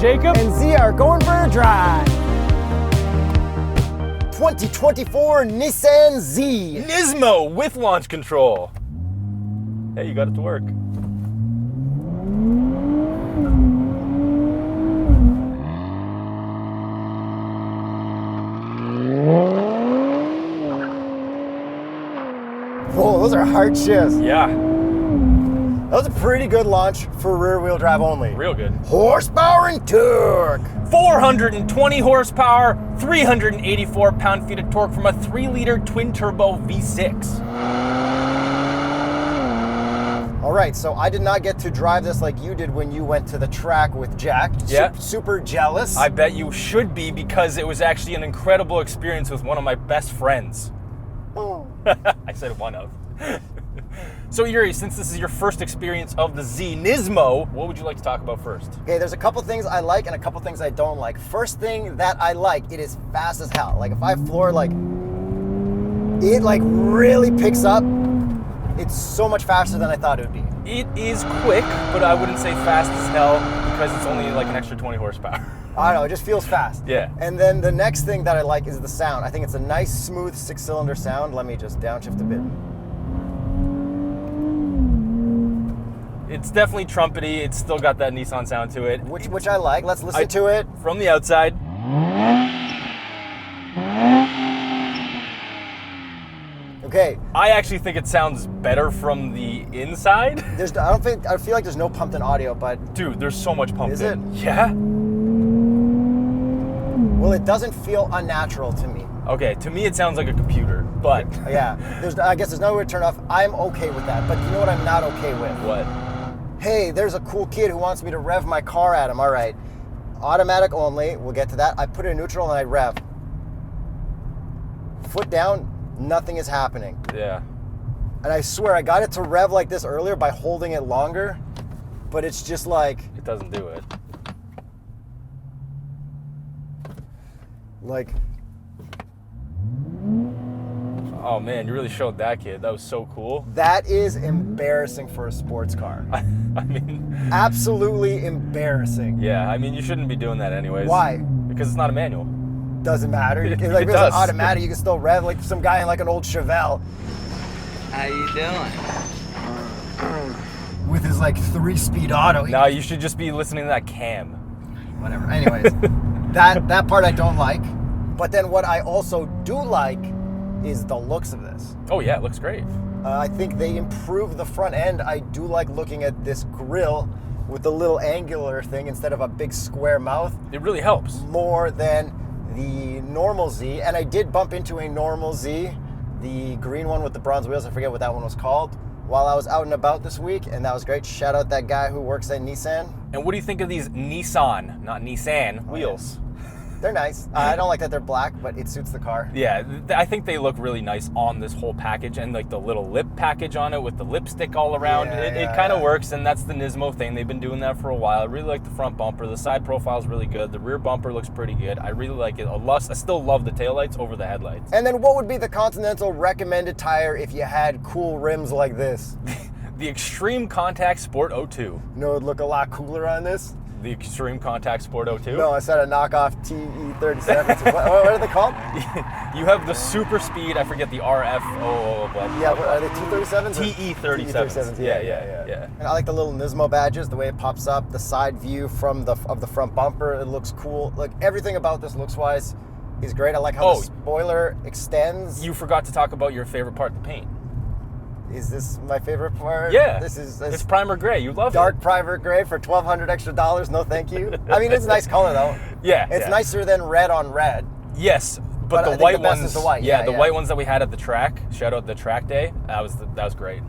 Jacob. And Z are going for a drive. 2024 Nissan Z Nismo with launch control. Hey, you got it to work. Whoa, those are hard shifts. Yeah, That was a pretty good launch for rear-wheel drive only. real good. Horsepower and torque. 420 horsepower, 384 pound-feet of torque from a 3-liter twin-turbo V6. All right, so I did not get to drive this like you did when you went to the track with Jack. Yeah. Super jealous. I bet you should be, because it was actually an incredible experience with one of my best friends. I said one of. So Yuri, since this is your first experience of the Z NISMO, what would you like to talk about first? Okay, there's a couple things I like and a couple things I don't like. First thing that I like, it is fast as hell. Like if I floor, like it like really picks up. It's so much faster than I thought it would be. It is quick, but I wouldn't say fast as hell, because it's only like an extra 20 horsepower. I don't know, it just feels fast. Yeah. And then the next thing that I like is the sound. I think it's a nice, smooth 6-cylinder sound. Let me just downshift a bit. It's definitely trumpety. It's still got that Nissan sound to it. Which I like. Let's listen to it. From the outside. Okay. I actually think it sounds better from the inside. I feel like there's no pumped in audio, but Dude, there's so much pumped Is in. it? Yeah? well, it doesn't feel unnatural to me. Okay, to me it sounds like a computer, but... Yeah. I guess there's no way to turn it off. I'm okay with that, but you know what I'm not okay with? What? Hey, there's a cool kid who wants me to rev my car at him. All right. Automatic only. We'll get to that. I put it in neutral and I rev. Foot down, nothing is happening. Yeah. And I swear I got it to rev like this earlier by holding it longer, but it's just like, It doesn't do it. Oh man, you really showed that kid. That was so cool. that is embarrassing for a sports car. I mean, Absolutely embarrassing. yeah, I mean, you shouldn't be doing that anyways. Why? Because it's not a manual. Doesn't matter. It Like, if it's does. automatic, you can still rev like some guy in like an old Chevelle How you doing? with his like 3-speed auto. No, you should just be listening to that cam. Whatever. Anyways, that part I don't like. But then what I also do like is the looks of this. Oh yeah, it looks great. I think they improved the front end. I do like looking at this grille with the little angular thing instead of a big square mouth It really helps. more than the normal Z. And I did bump into a normal Z, the green one with the bronze wheels. I forget what that one was called, while I was out and about this week, and that was great. Shout out that guy who works at Nissan. And what do you think of these Nissan, not Nissan, wheels? They're nice. I don't like that they're black, but it suits the car. Yeah, I think they look really nice on this whole package, and like the little lip package on it with the lipstick all around. Yeah, it yeah, kind of yeah. works, and that's the Nismo thing. They've been doing that for a while. I really like the front bumper. The side profile is really good. The rear bumper looks pretty good. I really like it. I still love the taillights over the headlights. And then what would be the Continental recommended tire if you had cool rims like this? The Extreme Contact Sport 02. You know, it would look a lot cooler on this. The Extreme Contact Sport 02? No, I said a knockoff TE37. what are they called? You have the super speed, I forget the RF, Yeah, what, are they T37s? TE37s. Yeah. And I like the little Nismo badges, the way it pops up, the side view from the front bumper. It looks cool. Like everything about this looks-wise is great. I like how the spoiler extends. You forgot to talk about your favorite part, the paint. Is this my favorite part? Yeah. This It's primer gray. You love dark it. private gray for $1,200 extra. No, thank you. I mean, it's a nice color though. Yeah. It's yeah. nicer than red on red. Yes, But I the think white the best ones. is the white. Yeah, Yeah, the yeah. white ones that we had at the track. Shout out the track day. That was great.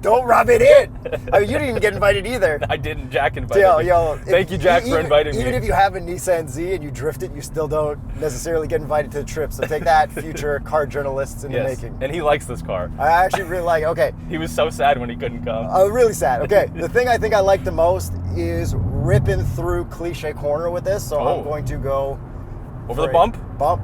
Don't rub it in. I mean, you didn't even get invited either. I didn't. Jack invited me. Thank you, Jack, for inviting me. Even if you have a Nissan Z and you drift it, you still don't necessarily get invited to the trip. So take that, future car journalists in the making. And he likes this car. I actually really like it. Okay. He was so sad when he couldn't come. I'm really sad. Okay. The thing I think I like the most is ripping through cliche corner with this. So I'm going to go over the bump. Bump.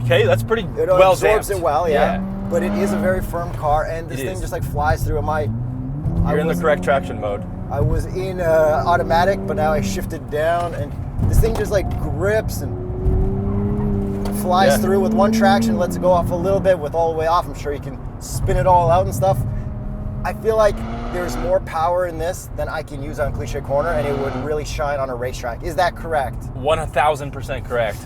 Okay, that's pretty It well absorbs damped. it well, yeah. But it is a very firm car, and this thing just like flies through. You're in the correct traction mode. I was in automatic, but now I shifted down, and this thing just like grips and flies through with one traction, lets it go off a little bit. With all the way off, I'm sure you can spin it all out and stuff. I feel like there's more power in this than I can use on Cliche Corner, and it would really shine on a racetrack. Is that correct? 1000% correct.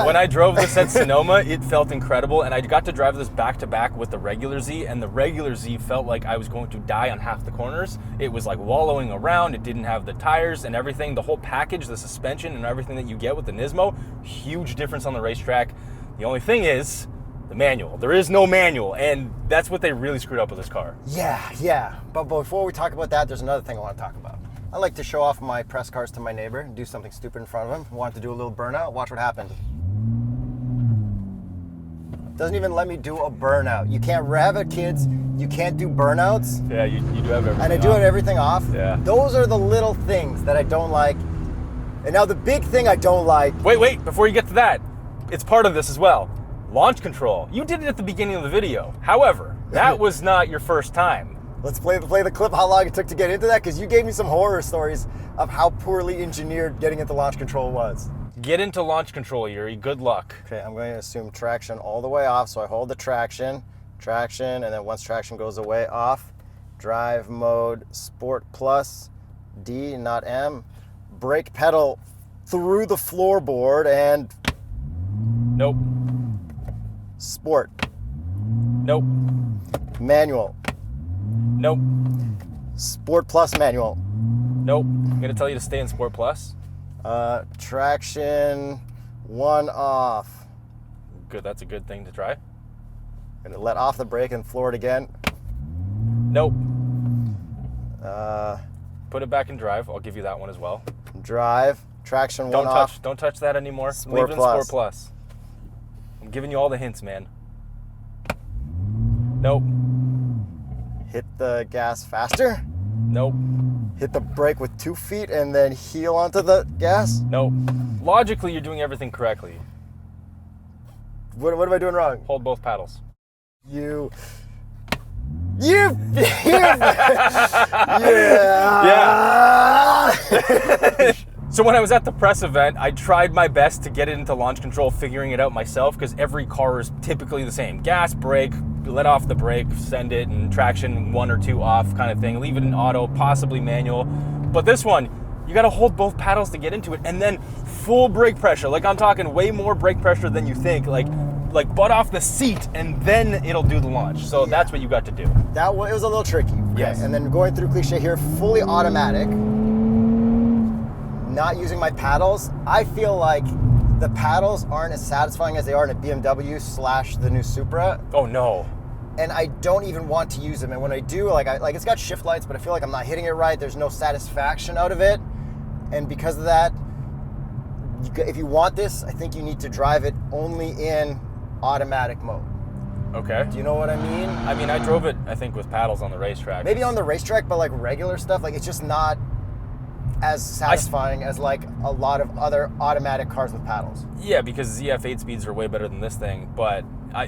When I drove this at Sonoma, it felt incredible, and I got to drive this back-to-back with the regular Z, and the regular Z felt like I was going to die on half the corners. It was like wallowing around. It didn't have the tires and everything. The whole package, the suspension and everything that you get with the Nismo, huge difference on the racetrack. The only thing is the manual. There is no manual, and that's what they really screwed up with this car. Yeah. But before we talk about that, there's another thing I want to talk about. I like to show off my press cars to my neighbor and do something stupid in front of him. Wanted to do a little burnout. Watch what happened. Doesn't even let me do a burnout. You can't rev it, kids. You can't do burnouts. Yeah, you do have everything. And I do have everything off. Yeah. Those are the little things that I don't like. And now the big thing I don't like. Wait, before you get to that, it's part of this as well. Launch control. You did it at the beginning of the video. However, that was not your first time. Let's play the clip, how long it took to get into that, because you gave me some horror stories of how poorly engineered getting into launch control was. Get into launch control, Yuri. Good luck. Okay, I'm going to assume traction all the way off, so I hold the traction, and then once traction goes away, off. Drive mode, Sport Plus, D, not M. Brake pedal through the floorboard, and Nope. Sport. Nope. Manual. Nope. Sport Plus manual. Nope. I'm gonna tell you to stay in Sport Plus. Traction, 1 off. Good, that's a good thing to try. Gonna let off the brake and floor it again. Nope. Put it back in drive. I'll give you that one as well. Drive, traction, 1 off. Don't touch that anymore. Sport Leave it in Plus. Sport Plus. I'm giving you all the hints, man. Nope. Hit the gas faster. Nope. Hit the brake with 2 feet and then heel onto the gas. Nope. Logically, you're doing everything correctly. What am I doing wrong? Hold both paddles. You. Yeah. So when I was at the press event, I tried my best to get it into launch control, figuring it out myself, because every car is typically the same. Gas, brake, let off the brake, send it, and traction 1 or 2 off kind of thing. Leave it in auto, possibly manual. But this one, you gotta hold both paddles to get into it, and then full brake pressure. Like, I'm talking way more brake pressure than you think. Like butt off the seat, and then it'll do the launch. So that's what you got to do. It was a little tricky. Okay. Yes. And then going through Cliche here, fully automatic, not using my paddles, I feel like the paddles aren't as satisfying as they are in a BMW / the new Supra. Oh no. And I don't even want to use them. And when I do, like it's got shift lights, but I feel like I'm not hitting it right. There's no satisfaction out of it. And because of that, if you want this, I think you need to drive it only in automatic mode. Okay. Do you know what I mean? I mean, I drove it, I think, with paddles on the racetrack. Maybe on the racetrack, but like regular stuff, like it's just not as satisfying as like a lot of other automatic cars with paddles. Yeah, because ZF8 speeds are way better than this thing, but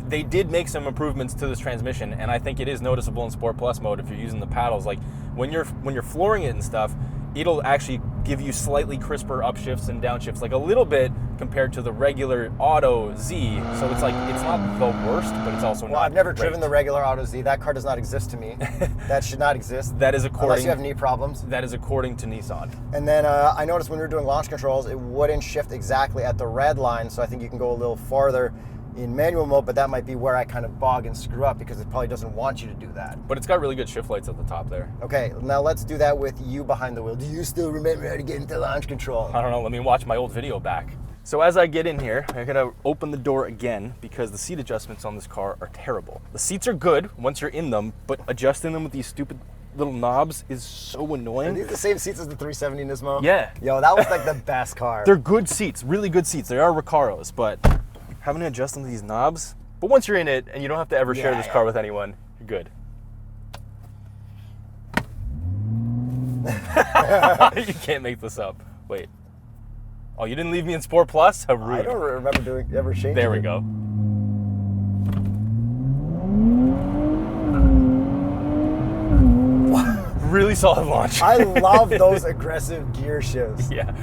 they did make some improvements to this transmission, and I think it is noticeable in Sport Plus mode if you're using the paddles. Like when you're flooring it and stuff, it'll actually give you slightly crisper upshifts and downshifts, like a little bit compared to the regular Auto Z. So it's like, it's not the worst, but it's also not Well, I've never great. driven the regular Auto Z. That car does not exist to me. That should not exist. That is Unless according. you have knee problems. That is according to Nissan. And then I noticed when we were doing launch controls, it wouldn't shift exactly at the red line, so I think you can go a little farther in manual mode, but that might be where I kind of bog and screw up because it probably doesn't want you to do that. But it's got really good shift lights at the top there. Okay, now let's do that with you behind the wheel. Do you still remember how to get into launch control? I don't know, let me watch my old video back. So as I get in here, I gotta open the door again because the seat adjustments on this car are terrible. The seats are good once you're in them, but adjusting them with these stupid little knobs is so Are annoying. these the same seats as the 370 Nismo? Yeah. Yo, that was like the best car. They're good seats, really good seats. They are Recaros, but having to adjust them to these knobs. But once you're in it and you don't have to ever share this car with anyone, you're good. You can't make this up. Wait. Oh, you didn't leave me in Sport Plus? How rude. I don't remember ever changing There we it. go. really solid launch. I love those aggressive gear shifts. Yeah.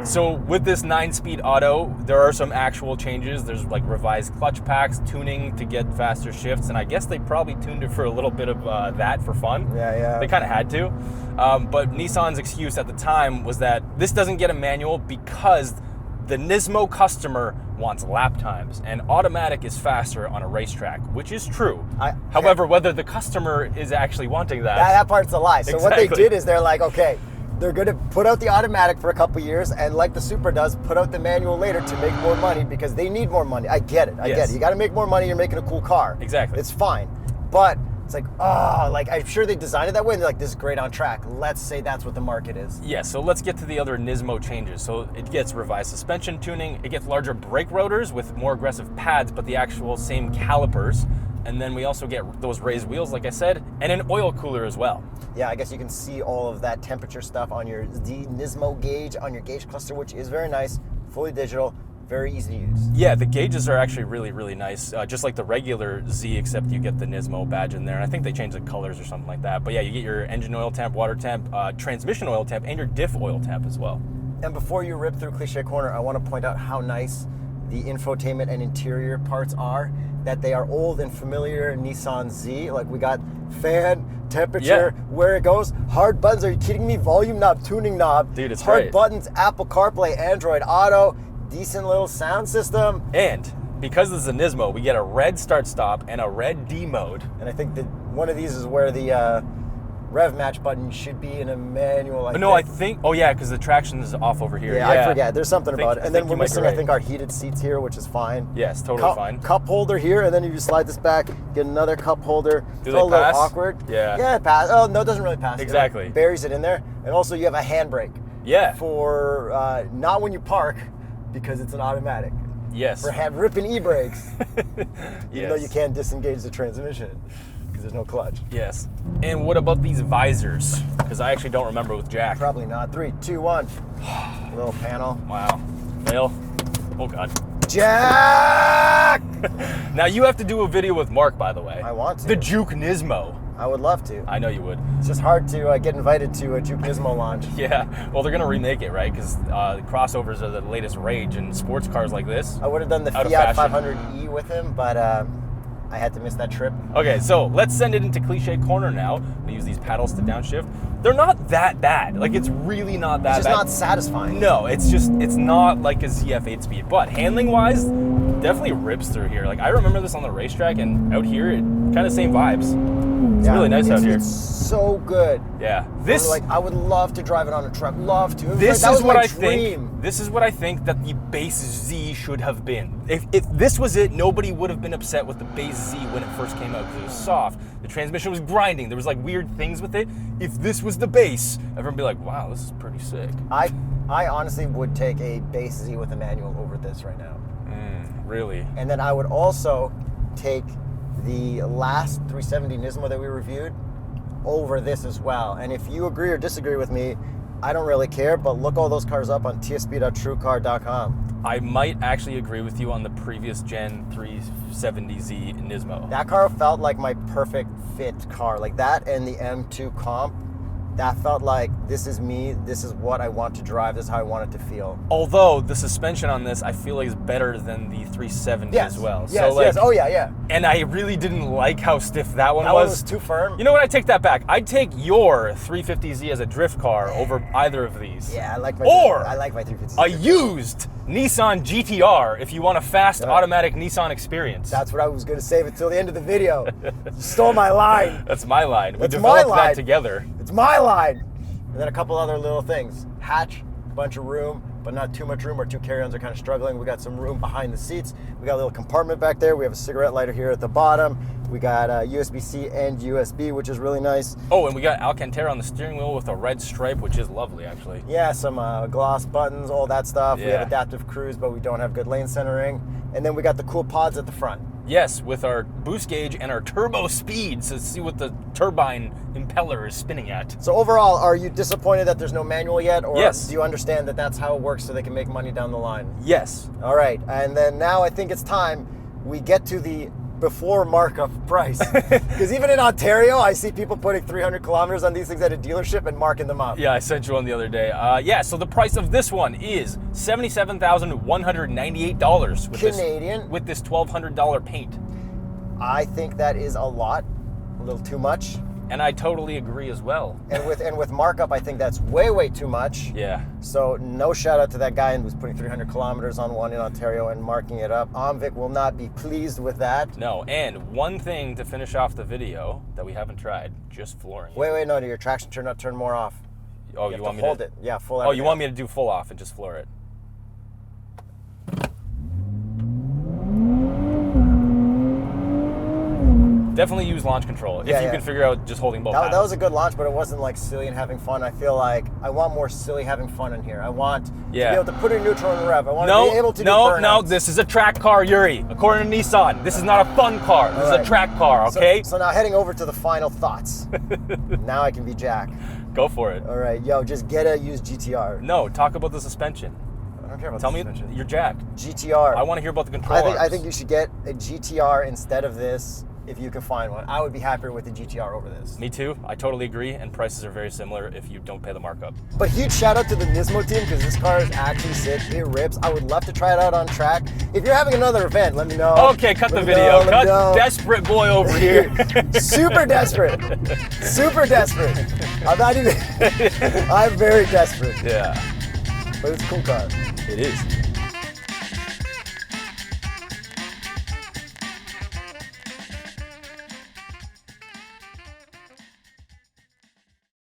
So with this 9-speed auto, there are some actual changes. There's like revised clutch packs, tuning to get faster shifts, and I guess they probably tuned it for a little bit of that for fun. Yeah. They kind of had to. But Nissan's excuse at the time was that this doesn't get a manual because the Nismo customer wants lap times, and automatic is faster on a racetrack, which is true. However, whether the customer is actually wanting That part's a lie. So what they Exactly. did is they're like, okay, they're going to put out the automatic for a couple years, and like the Supra does, put out the manual later to make more money because they need more money. I get it. You got to make more money. You're making a cool car. Exactly. It's fine. But it's like, I'm sure they designed it that way, and they're like, this is great on track. Let's say that's what the market is. Yeah, so let's get to the other Nismo changes. So it gets revised suspension tuning, it gets larger brake rotors with more aggressive pads, but the actual same calipers. And then we also get those raised wheels, like I said, and an oil cooler as well. Yeah, I guess you can see all of that temperature stuff on your Z NISMO gauge, on your gauge cluster, which is very nice, fully digital, very easy to use. Yeah, the gauges are actually really, really nice, just like the regular Z, except you get the Nismo badge in there. And I think they changed the colors or something like that. But yeah, you get your engine oil temp, water temp, transmission oil temp, and your diff oil temp as well. And before you rip through Cliche Corner, I want to point out how nice the infotainment and interior parts are, that they are old and familiar Nissan Z. Like we got fan, temperature, where it goes, hard buttons. Are you kidding me? Volume knob, tuning knob. Dude, it's hard great. buttons, Apple CarPlay, Android Auto, decent little sound system. And because this is a Nismo, we get a red start-stop and a red D mode. And I think that one of these is where the rev match button should be in a manual. I think, oh yeah, because the traction is off over here. Yeah, I forget. There's something about it. I And then think we're you might be missing, right. I think, our heated seats here, which is fine. Yes, totally fine. Cup holder here, and then you just slide this back, get another cup holder. Do It's they a little pass? awkward. Yeah. Yeah, it pass. Oh, no, it doesn't really pass. Exactly. It buries it in there. And also you have a handbrake. Yeah. For, not when you park, because it's an automatic. Yes. For ripping e-brakes. Even Yes. though you can't disengage the transmission, because there's no clutch. Yes. And what about these visors? Because I actually don't remember with Jack. Probably not. 3, 2, 1. Little panel. Wow. Fail. Oh God. Jack! Now you have to do a video with Mark, by the way. I want to. The Juke Nismo. I would love to. I know you would. It's just hard to get invited to a Juke Nismo launch. Yeah. Well, they're gonna remake it, right? Because the crossovers are the latest rage, and sports cars like this. I would have done the Out of Fiat fashion. 500e with him, but I had to miss that trip. Okay, so let's send it into Cliche Corner now. We use these paddles to downshift. They're not that bad. Like, it's really not that It's bad. just not satisfying. No, it's not like a ZF 8-speed, but handling-wise, definitely rips through here. Like, I remember this on the racetrack, and out here, it kind of same vibes. It's really nice out here. It's so good. Yeah. This, I would love to drive it on a truck. Love to. this that is was what my I dream. think. This is what I think that the base Z should have been. If this was it, nobody would have been upset with the base Z when it first came out because it was soft. The transmission was grinding. There was like weird things with it. If this was the base, everyone would be like, "Wow, this is pretty sick." I honestly would take a base Z with a manual over this right now. Really? And then I would also take the last 370 Nismo that we reviewed over this as well. And if you agree or disagree with me, I don't really care, but look all those cars up on tsp.truecar.com. I might actually agree with you on the previous gen 370Z Nismo. That car felt like my perfect fit car. Like that and the M2 Comp, that felt like, this is me, this is what I want to drive, this is how I want it to feel. Although the suspension on this, I feel like is better than the 370 as well. Yes, so like, yes. Oh, yeah. And I really didn't like how stiff that one That was. one was too firm. You know what? I take that back. I'd take your 350Z as a drift car over either of these. Yeah, I like my Or I like my 350. a used Nissan GTR if you want a fast automatic Nissan experience. That's what I was going to save until the end of the video. You stole my line. That's my line. We That's developed my that line. together. It's my line. And then a couple other little things. Hatch, bunch of room, but not too much room. Our two carry-ons are kind of struggling. We got some room behind the seats. We got a little compartment back there. We have a cigarette lighter here at the bottom. We got USB-C and USB, which is really nice. Oh, and we got Alcantara on the steering wheel with a red stripe, which is lovely, actually. Yeah, some gloss buttons, all that stuff. We Yeah. have adaptive cruise, but we don't have good lane centering. And then we got the cool pods at the front. Yes, with our boost gauge and our turbo speed, so see what the turbine impeller is spinning at. So overall, are you disappointed that there's no manual yet? Or Yes. do you understand that that's how it works so they can make money down the line? Yes. All right, and then now I think it's time we get to the before markup price. Because even in Ontario, I see people putting 300 kilometers on these things at a dealership and marking them up. Yeah, I sent you one the other day. Yeah, so the price of this one is $77,198 with Canadian. with this $1,200 paint. I think that is a lot, a little too much. And I totally agree as well. And with markup, I think that's way too much. Yeah. So no shout out to that guy who was putting 300 kilometers on one in Ontario and marking it up. Omvik will not be pleased with that. No, and one thing to finish off the video that we haven't tried, just flooring. Wait, no, your traction turn up, turn more off. Oh, You you have want to me hold to it? Yeah, full. Oh, you want me to do full off and just floor it? Definitely use launch control if you can figure out just holding both That paddles. was a good launch, but it wasn't like silly and having fun. I feel like I want more silly having fun in here. I want to be able to put it in neutral and rev. I want to be able to do burnouts. No, this is a track car, Yuri. According to Nissan, this is not a fun car. This is a track car, okay? So now heading over to the final thoughts. Now I can be Jack. Go for it. All right, yo, just get a used GTR. No, talk about the suspension. I don't care about Tell the me suspension. you're Jack. GTR. I want to hear about the control I arms. think you should get a GTR instead of this if you can find one. I would be happier with the GTR over this. Me too. I totally agree, and prices are very similar if you don't pay the markup. But huge shout out to the Nismo team because this car is actually sick. It rips. I would love to try it out on track. If you're having another event, let me know. Okay, cut the video. Cut desperate boy over here. Super desperate. Super desperate. I'm not even. I'm very desperate. Yeah, But it's a cool car. it is.